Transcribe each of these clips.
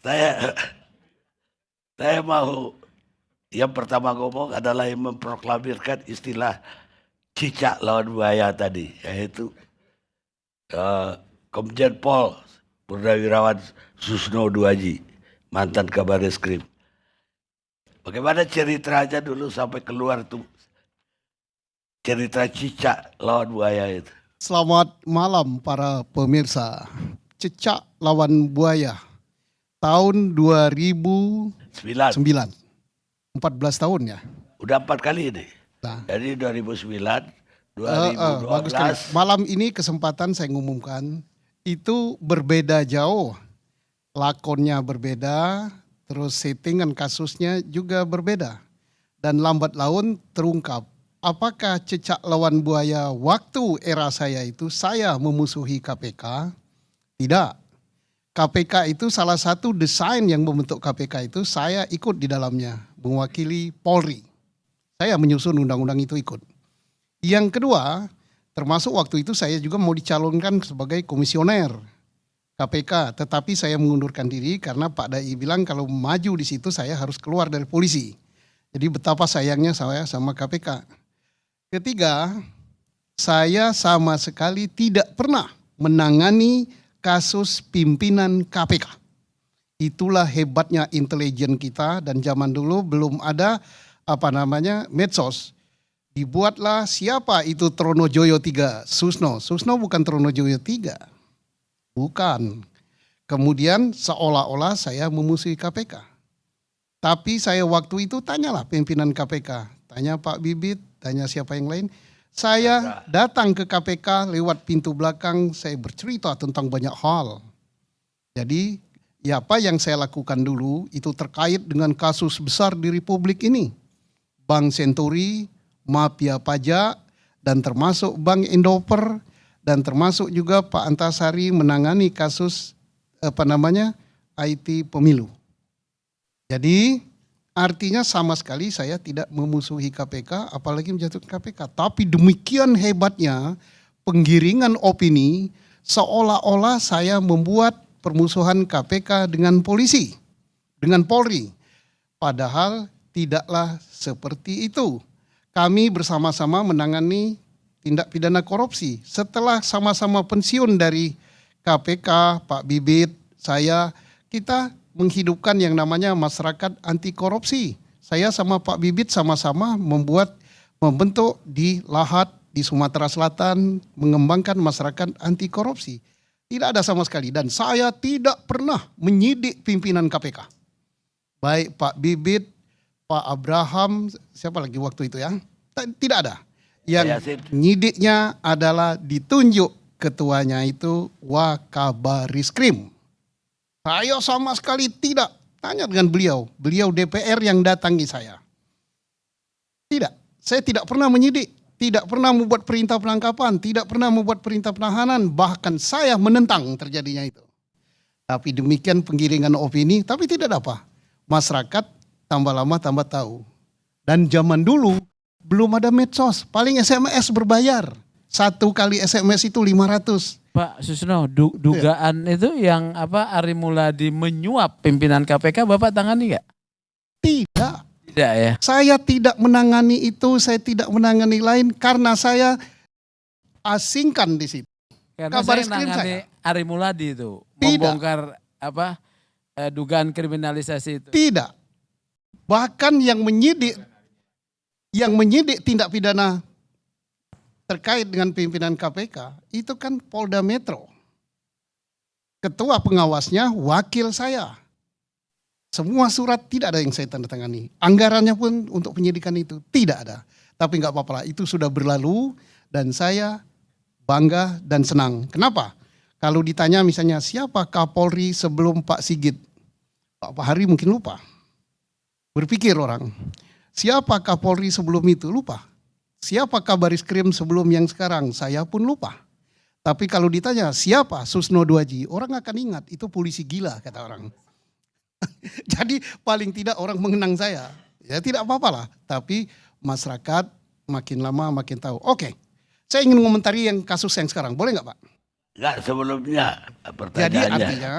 Saya saya mau yang pertama ngomong adalah yang memproklamirkan istilah cicak lawan buaya tadi, yaitu eh, Komjen Pol Purnawirawan Susno Duaji, mantan Kabar Eskrim. Bagaimana ceritanya dulu sampai keluar tuh cerita cicak lawan buaya itu? Selamat malam para pemirsa. Cicak lawan buaya tahun 2009. Sembilan. 14 tahun ya. Udah 4 kali ini. Nah, Jadi 2009, bagus sekali. 2012. Malam ini kesempatan saya ngumumkan itu berbeda jauh. Lakonnya berbeda, terus settingan kasusnya juga berbeda. Dan lambat laun terungkap. Apakah cicak lawan buaya waktu era saya itu saya memusuhi KPK? Tidak. KPK itu salah satu desain yang membentuk KPK itu saya ikut di dalamnya, mewakili Polri. Saya menyusun undang-undang itu ikut. Yang kedua, termasuk waktu itu saya juga mau dicalonkan sebagai komisioner KPK, tetapi saya mengundurkan diri karena Pak Dai bilang kalau maju di situ saya harus keluar dari polisi. Jadi betapa sayangnya saya sama KPK. Ketiga, saya sama sekali tidak pernah menangani kasus pimpinan KPK. Itulah hebatnya intelijen kita dan zaman dulu belum ada medsos. Dibuatlah siapa itu Tronojoyo III, Susno. Susno bukan Tronojoyo III. Bukan. Kemudian seolah-olah saya memusuhi KPK. Tapi saya waktu itu tanyalah pimpinan KPK. Tanya Pak Bibit, tanya siapa yang lain. Saya datang ke KPK lewat pintu belakang, saya bercerita tentang banyak hal. Jadi ya apa yang saya lakukan dulu itu terkait dengan kasus besar di Republik ini. Bank Senturi, mafia pajak, dan termasuk Bank Indoper, dan termasuk juga Pak Antasari menangani kasus IT pemilu. Jadi artinya sama sekali saya tidak memusuhi KPK, apalagi menjatuhkan KPK. Tapi demikian hebatnya penggiringan opini seolah-olah saya membuat permusuhan KPK dengan polisi, dengan Polri. Padahal tidaklah seperti itu. Kami bersama-sama menangani tindak pidana korupsi. Setelah sama-sama pensiun dari KPK, Pak Bibit, kita menghidupkan yang namanya masyarakat anti korupsi. Saya sama Pak Bibit sama-sama membentuk di Lahat di Sumatera Selatan mengembangkan masyarakat anti korupsi. Tidak ada sama sekali dan saya tidak pernah menyidik pimpinan KPK. Baik Pak Bibit, Pak Abraham, siapa lagi waktu itu ya? Tidak ada. Yang nyidiknya adalah ditunjuk ketuanya itu Wakabarisskrim. Saya sama sekali tidak. Tanya dengan beliau. Beliau DPR yang datangi saya. Tidak. Saya tidak pernah menyidik. Tidak pernah membuat perintah penangkapan. Tidak pernah membuat perintah penahanan. Bahkan saya menentang terjadinya itu. Tapi demikian penggiringan opini. Tapi tidak ada apa. Masyarakat tambah lama tambah tahu. Dan zaman dulu belum ada medsos. Paling SMS berbayar. 1 kali SMS itu 500. Pak Susno, dugaan itu yang Ari Muladi menyuap pimpinan KPK, Bapak tangani nggak? Tidak. Tidak ya? Saya tidak menangani itu, saya tidak menangani lain karena saya asingkan di situ. Karena saya menangani Ari Muladi itu, membongkar dugaan kriminalisasi itu. Tidak. Bahkan yang menyidik tindak pidana terkait dengan pimpinan KPK, itu kan Polda Metro. Ketua pengawasnya wakil saya. Semua surat tidak ada yang saya tanda tangani. Anggarannya pun untuk penyidikan itu tidak ada. Tapi nggak apa-apa lah, itu sudah berlalu dan saya bangga dan senang. Kenapa? Kalau ditanya misalnya siapa Kapolri sebelum Pak Sigit? Pak Hari mungkin lupa. Berpikir orang, siapa Kapolri sebelum itu? Lupa. Siapa Kabarisskrim sebelum yang sekarang? Saya pun lupa. Tapi kalau ditanya siapa Susno Duaji, orang akan ingat itu polisi gila kata orang. Jadi paling tidak orang mengenang saya. Ya tidak apa-apa lah. Tapi masyarakat makin lama makin tahu. Oke, saya ingin mengomentari yang kasus yang sekarang. Boleh nggak Pak? Enggak, sebelumnya pertanyaannya. Jadi artinya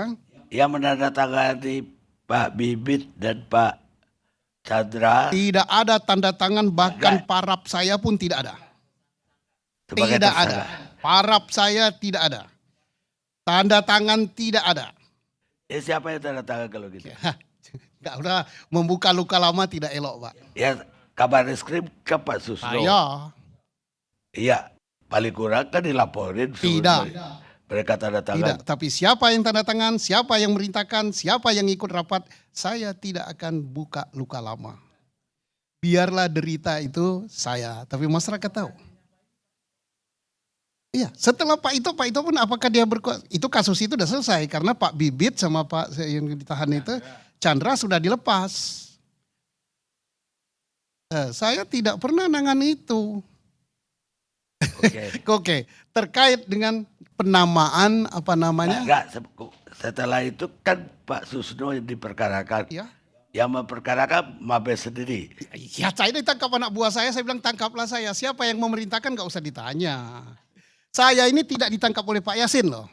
yang menandatangani Pak Bibit dan Pak Chandra Tidak ada tanda tangan, bahkan paraf saya pun tidak ada. sebagai Tidak tersangka. ada. Paraf saya tidak ada. Tanda tangan tidak ada. Siapa yang tanda tangan kalau gitu? Enggak udah membuka luka lama tidak elok, Pak. Ya kabar reskrim ke Pak Susno. Saya Iya, paling kurang kan dilaporin. tidak. Mereka tanda tangan. Tidak, tapi siapa yang tanda tangan, siapa yang merintahkan, siapa yang ikut rapat, saya tidak akan buka luka lama. Biarlah derita itu saya, tapi masyarakat tahu. Iya, setelah Pak Ito pun apakah dia itu kasus itu udah selesai karena Pak Bibit sama Pak yang ditahan itu Chandra sudah dilepas. Saya tidak pernah nangani itu. Oke, terkait dengan penamaan apa namanya? Enggak, setelah itu kan Pak Susno yang diperkarakan. Ya. Yang memperkarakan Mabes sendiri. Ya, saya ditangkap anak buah saya bilang tangkaplah saya. Siapa yang memerintahkan gak usah ditanya. Saya ini tidak ditangkap oleh Pak Yasin loh.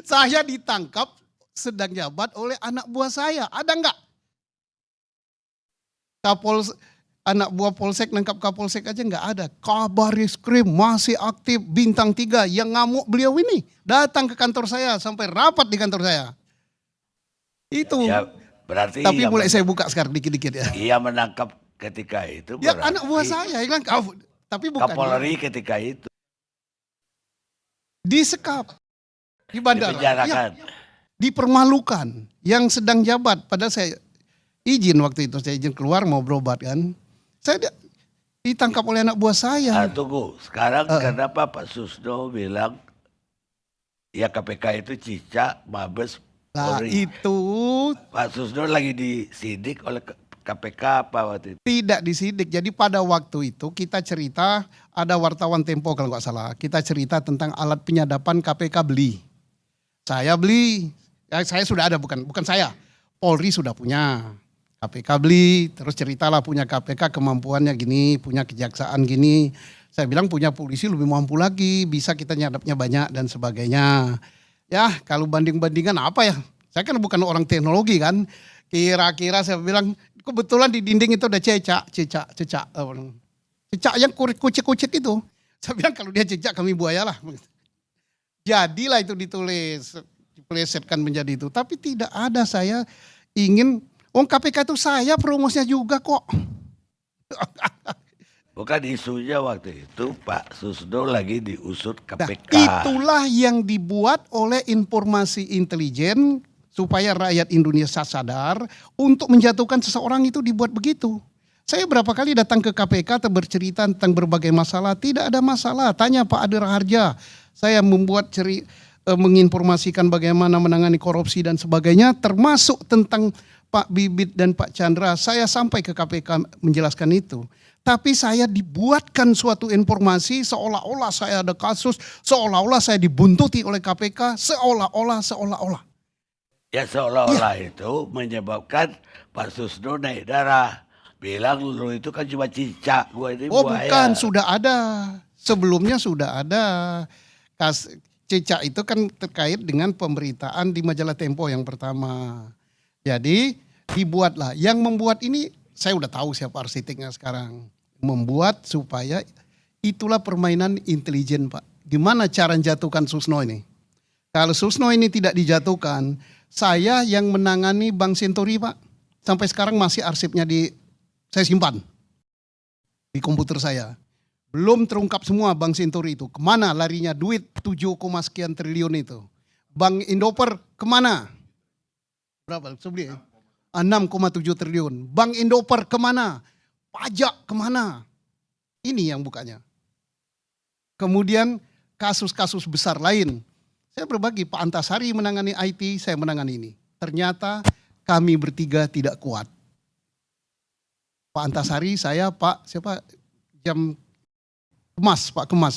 Saya ditangkap sedang jabat oleh anak buah saya. Ada enggak? Anak buah Polsek nangkap Kapolsek aja enggak ada. Kabar reskrim masih aktif bintang 3 yang ngamuk beliau ini. Datang ke kantor saya sampai rapat di kantor saya. Itu. Ya, berarti tapi mulai saya buka sekarang dikit-dikit ya. Ia menangkap ketika itu. Ya anak buah saya. Bilang, tapi bukan. Kapolri ketika itu. Disekap. Di bandara. Dipenjarakan. Ya, dipermalukan. Yang sedang jabat. Padahal saya izin waktu itu. Saya izin keluar mau berobat kan. Saya ditangkap oleh anak buah saya. Tunggu. Sekarang kenapa Pak Susno bilang ya KPK itu cicak, Mabes, Nah Polri. itu Pak Susno lagi disidik oleh KPK apa waktu itu? tidak disidik. Jadi pada waktu itu kita cerita, ada wartawan Tempo kalau nggak salah. Kita cerita tentang alat penyadapan KPK beli. Saya beli, saya sudah ada bukan saya. Polri sudah punya. KPK beli, terus ceritalah punya KPK kemampuannya gini, punya kejaksaan gini. Saya bilang punya polisi lebih mampu lagi, bisa kita nyadapnya banyak dan sebagainya. Ya kalau banding-bandingan apa ya, saya kan bukan orang teknologi kan. Kira-kira saya bilang kebetulan di dinding itu ada cecak yang kucek-kucek itu. Saya bilang kalau dia cecak kami buaya lah. Jadilah itu dipelesetkan menjadi itu. Tapi tidak ada saya ingin, KPK itu saya promosnya juga kok. Bukan isunya waktu itu Pak Susno lagi diusut KPK. Nah, itulah yang dibuat oleh informasi intelijen supaya rakyat Indonesia sadar untuk menjatuhkan seseorang itu dibuat begitu. Saya berapa kali datang ke KPK bercerita tentang berbagai masalah, tidak ada masalah. Tanya Pak Ade Raharja, saya membuat menginformasikan bagaimana menangani korupsi dan sebagainya, termasuk tentang Pak Bibit dan Pak Chandra. Saya sampai ke KPK menjelaskan itu. Tapi saya dibuatkan suatu informasi seolah-olah saya ada kasus, seolah-olah saya dibuntuti oleh KPK, seolah-olah. Ya seolah-olah itu menyebabkan Pak Susno naik darah. Bilang lu itu kan cuma cicak, gua ini buaya. Bukan, sudah ada. Sebelumnya sudah ada. Cicak itu kan terkait dengan pemberitaan di majalah Tempo yang pertama. Jadi dibuatlah. Yang membuat ini, saya udah tahu siapa arsiteknya sekarang. Membuat supaya itulah permainan intelijen Pak. Gimana cara menjatuhkan Susno ini? Kalau Susno ini tidak dijatuhkan, saya yang menangani Bank Senturi Pak. Sampai sekarang masih arsipnya saya simpan di komputer saya. Belum terungkap semua Bank Senturi itu. Kemana larinya duit 7, sekian triliun itu. Bank Indoper kemana? Berapa? 6,7 triliun. Bank Indoper kemana? Pajak kemana? Ini yang bukanya. Kemudian kasus-kasus besar lain. Saya berbagi, Pak Antasari menangani IT, saya menangani ini. Ternyata kami bertiga tidak kuat. Pak Antasari, saya, Pak Kemas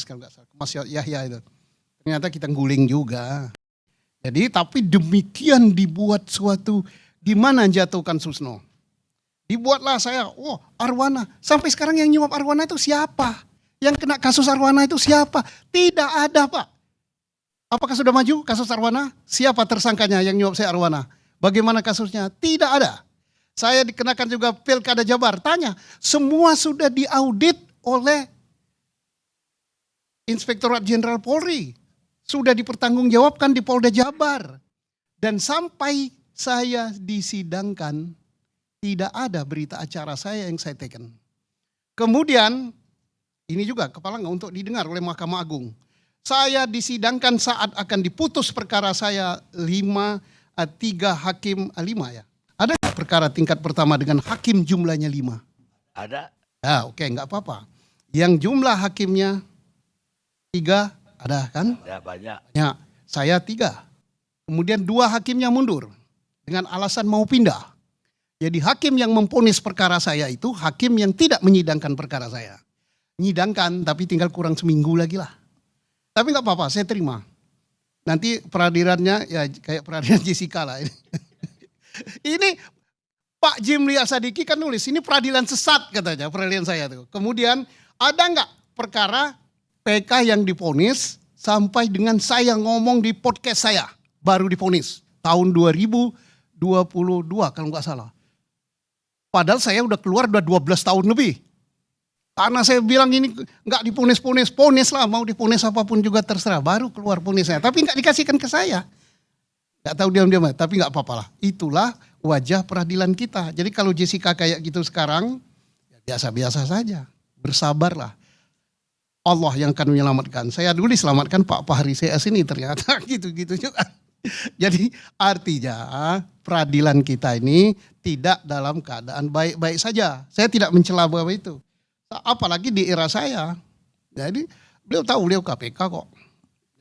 kalau nggak salah, Kemas Yahya itu. Ternyata kita guling juga. Jadi tapi demikian dibuat suatu, gimana jatuhkan Susno? Dibuatlah saya, Arwana. Sampai sekarang yang nyuap Arwana itu siapa? Yang kena kasus Arwana itu siapa? Tidak ada Pak. Apakah sudah maju kasus Arwana? Siapa tersangkanya yang nyuap saya Arwana? Bagaimana kasusnya? Tidak ada. Saya dikenakan juga Pilkada Jabar. Tanya, semua sudah diaudit oleh Inspektorat Jenderal Polri. Sudah dipertanggungjawabkan di Polda Jabar. Dan sampai saya disidangkan, tidak ada berita acara saya yang saya taken. Kemudian, ini juga kepala nggak untuk didengar oleh Mahkamah Agung. Saya disidangkan saat akan diputus perkara saya 3 hakim 5 ya. Ada nggak perkara tingkat pertama dengan hakim jumlahnya 5? Ada. Ya oke, nggak apa-apa. Yang jumlah hakimnya 3 ada kan? Ya banyak. Ya, saya 3. Kemudian 2 hakimnya mundur dengan alasan mau pindah. Jadi hakim yang memvonis perkara saya itu hakim yang tidak menyidangkan perkara saya. Menyidangkan tapi tinggal kurang seminggu lagi lah. Tapi nggak apa-apa, saya terima. Nanti peradilannya ya kayak peradilan Jessica lah ini. Ini Pak Jimli Asadiki kan nulis, ini peradilan sesat katanya, peradilan saya tuh. Kemudian ada nggak perkara PK yang divonis sampai dengan saya ngomong di podcast saya, baru divonis tahun 2022 kalau nggak salah. Padahal saya udah keluar udah 12 tahun lebih. Karena saya bilang ini nggak diponis-ponis, ponis lah, mau diponis apapun juga terserah. Baru keluar ponisnya, tapi nggak dikasihkan ke saya. Nggak tahu diam-diam, tapi nggak apa-apa lah. Itulah wajah peradilan kita. Jadi kalau Jessica kayak gitu sekarang, ya biasa-biasa saja. Bersabarlah. Allah yang akan menyelamatkan. Saya dulu diselamatkan Pak Fahri CS ini ternyata gitu-gitu juga. Jadi artinya peradilan kita ini tidak dalam keadaan baik-baik saja. Saya tidak mencela bahwa itu. Apalagi di era saya. Jadi beliau tahu beliau KPK kok.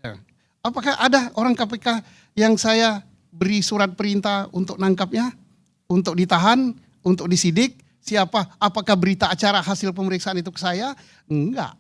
Ya. Apakah ada orang KPK yang saya beri surat perintah untuk nangkapnya, untuk ditahan, untuk disidik? Siapa? Apakah berita acara hasil pemeriksaan itu ke saya? Enggak.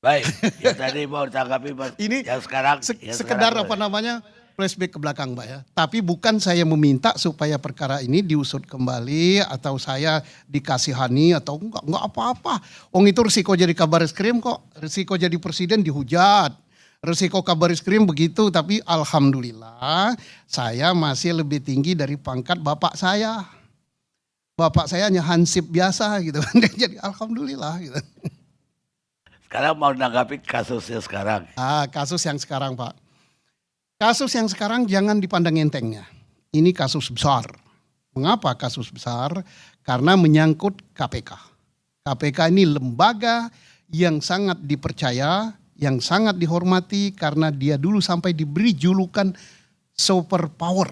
Baik, yang tadi mau tanggapi Mas. Ini yang sekarang. sekedar apa namanya flashback ke belakang Mbak ya. Tapi bukan saya meminta supaya perkara ini diusut kembali atau saya dikasihani atau enggak apa-apa. Itu risiko jadi kabar eskrim kok, risiko jadi presiden dihujat. Risiko kabar eskrim begitu, tapi alhamdulillah saya masih lebih tinggi dari pangkat bapak saya. Bapak saya hanya hansip biasa gitu kan. Jadi alhamdulillah gitu. Sekarang mau menanggapi kasusnya sekarang. Kasus yang sekarang Pak. Kasus yang sekarang jangan dipandang entengnya. Ini kasus besar. Mengapa kasus besar? Karena menyangkut KPK. KPK ini lembaga yang sangat dipercaya, yang sangat dihormati karena dia dulu sampai diberi julukan super power.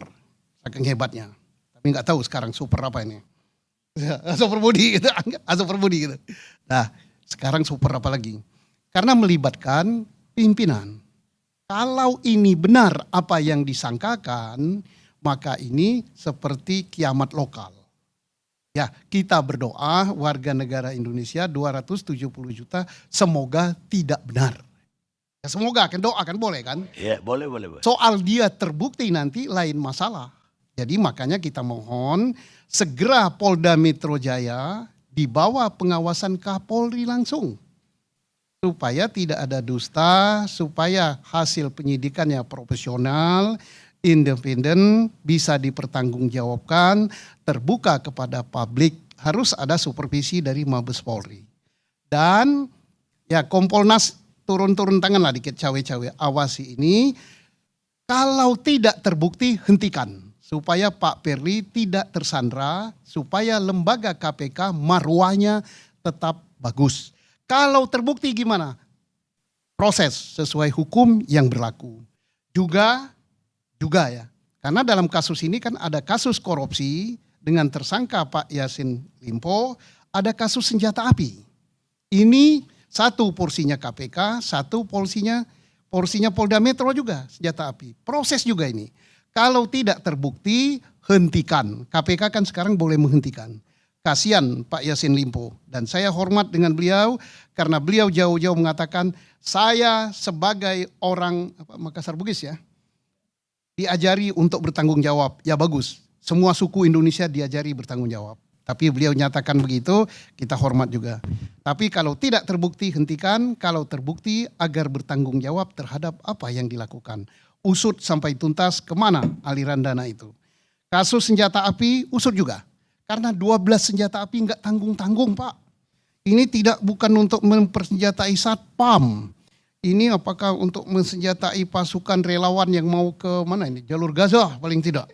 Saking hebatnya. Tapi nggak tahu sekarang super apa ini. Super body gitu. Super body gitu. Nah sekarang super apa lagi? Karena melibatkan pimpinan. Kalau ini benar apa yang disangkakan, maka ini seperti kiamat lokal. Ya, kita berdoa warga negara Indonesia 270 juta semoga tidak benar. Ya, semoga kan doakan boleh kan? Ya, boleh. Soal dia terbukti nanti lain masalah. Jadi makanya kita mohon segera Polda Metro Jaya di bawah pengawasan Kapolri langsung. Supaya tidak ada dusta, supaya hasil penyidikannya profesional, independen, bisa dipertanggungjawabkan, terbuka kepada publik, harus ada supervisi dari Mabes Polri. Dan ya Kompolnas turun tangan lah dikit cawe-cawe, awasi ini. Kalau tidak terbukti hentikan, supaya Pak Firly tidak tersandra, supaya lembaga KPK marwahnya tetap bagus. Kalau terbukti gimana? Proses sesuai hukum yang berlaku. Juga ya. Karena dalam kasus ini kan ada kasus korupsi dengan tersangka Pak Yassin Limpo, ada kasus senjata api. Ini satu porsinya KPK, satu porsinya Polda Metro juga senjata api. Proses juga ini. Kalau tidak terbukti, hentikan. KPK kan sekarang boleh menghentikan. Kasihan Pak Yassin Limpo dan saya hormat dengan beliau karena beliau jauh-jauh mengatakan saya sebagai orang Makassar Bugis ya diajari untuk bertanggung jawab. Ya bagus, semua suku Indonesia diajari bertanggung jawab. Tapi beliau nyatakan begitu, kita hormat juga. Tapi kalau tidak terbukti, hentikan. Kalau terbukti, agar bertanggung jawab terhadap apa yang dilakukan. Usut sampai tuntas kemana aliran dana itu. Kasus senjata api, usut juga. Karena 12 senjata api nggak tanggung-tanggung, Pak. Ini bukan untuk mempersenjatai Satpam. Ini apakah untuk mensenjatai pasukan relawan yang mau ke mana ini? Jalur Gaza paling tidak.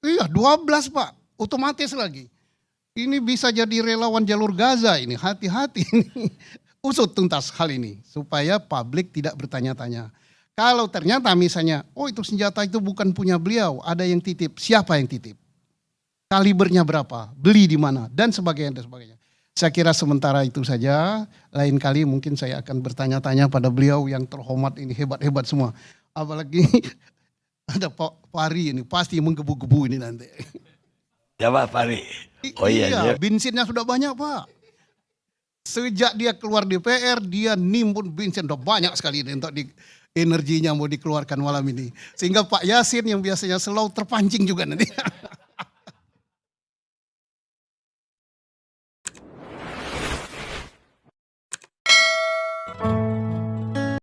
Iya, 12, Pak. Otomatis lagi. Ini bisa jadi relawan jalur Gaza ini, hati-hati. Usut tuntas hal ini, supaya publik tidak bertanya-tanya. Kalau ternyata misalnya, oh itu senjata itu bukan punya beliau, ada yang titip, siapa yang titip? Kalibernya berapa, beli di mana, dan sebagainya, dan sebagainya. Saya kira sementara itu saja, lain kali mungkin saya akan bertanya-tanya pada beliau yang terhormat ini, hebat-hebat semua. Apalagi ada Pak Fahri ini, pasti menggebu-gebu ini nanti. Ya Pak Fahri. Oh iya, bensinnya sudah banyak Pak. Sejak dia keluar DPR, dia nimbun bensin udah banyak sekali untuk energinya mau dikeluarkan malam ini. Sehingga Pak Yasin yang biasanya selalu terpancing juga nanti.